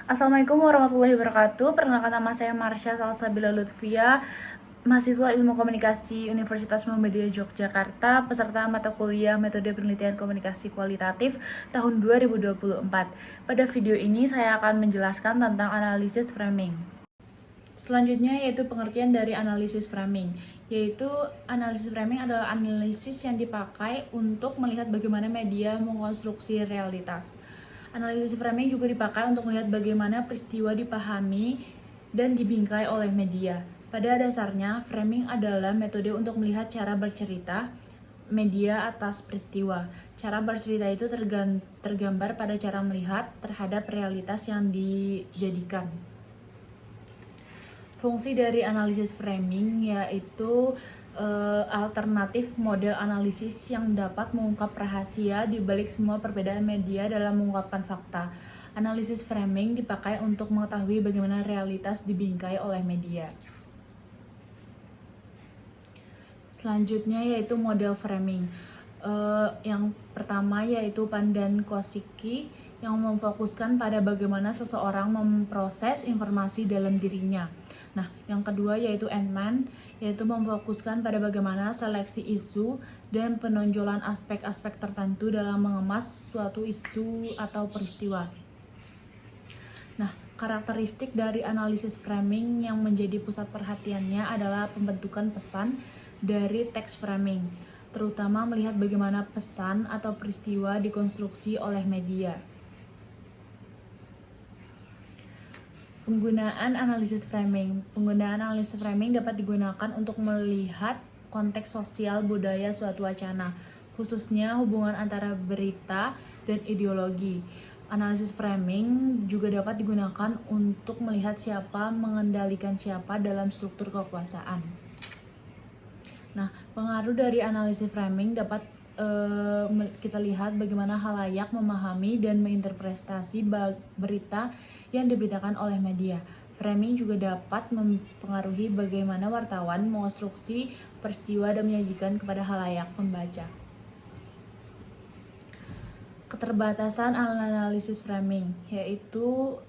Assalamualaikum warahmatullahi wabarakatuh. Perkenalkan, nama saya Marsha Salsabila Lutfia, mahasiswa Ilmu Komunikasi Universitas Muhammadiyah Yogyakarta, peserta mata kuliah Metode Penelitian Komunikasi Kualitatif tahun 2024. Pada video ini saya akan menjelaskan tentang analisis framing. Selanjutnya yaitu pengertian dari analisis framing. Yaitu analisis framing adalah analisis yang dipakai untuk melihat bagaimana media mengkonstruksi realitas. Analisis framing juga dipakai untuk melihat bagaimana peristiwa dipahami dan dibingkai oleh media. Pada dasarnya, framing adalah metode untuk melihat cara bercerita media atas peristiwa. Cara bercerita itu tergambar pada cara melihat terhadap realitas yang dijadikan. Fungsi dari analisis framing yaitu alternatif model analisis yang dapat mengungkap rahasia di balik semua perbedaan media dalam mengungkapkan fakta. Analisis framing dipakai untuk mengetahui bagaimana realitas dibingkai oleh media. Selanjutnya yaitu model framing. Yang pertama yaitu Pandan-Kossicki yang memfokuskan pada bagaimana seseorang memproses informasi dalam dirinya. Nah, yang kedua yaitu Entman, yaitu memfokuskan pada bagaimana seleksi isu dan penonjolan aspek-aspek tertentu dalam mengemas suatu isu atau peristiwa. Nah, karakteristik dari analisis framing yang menjadi pusat perhatiannya adalah pembentukan pesan dari teks framing, terutama melihat bagaimana pesan atau peristiwa dikonstruksi oleh media. Penggunaan analisis framing. Penggunaan analisis framing dapat digunakan untuk melihat konteks sosial budaya suatu wacana, khususnya hubungan antara berita dan ideologi. Analisis framing juga dapat digunakan untuk melihat siapa mengendalikan siapa dalam struktur kekuasaan. Nah, pengaruh dari analisis framing dapat kita lihat bagaimana halayak memahami dan menginterpretasi berita yang diberitakan oleh media. Framing juga dapat mempengaruhi bagaimana wartawan mengonstruksi peristiwa dan menyajikan kepada halayak pembaca. Keterbatasan analisis framing yaitu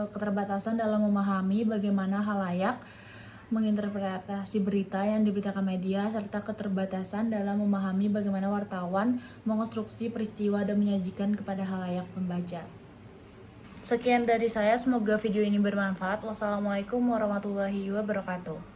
keterbatasan dalam memahami bagaimana halayak menginterpretasi berita yang diberitakan media, serta keterbatasan dalam memahami bagaimana wartawan mengonstruksi peristiwa dan menyajikan kepada halayak pembaca. Sekian dari saya, semoga video ini bermanfaat. Wassalamualaikum warahmatullahi wabarakatuh.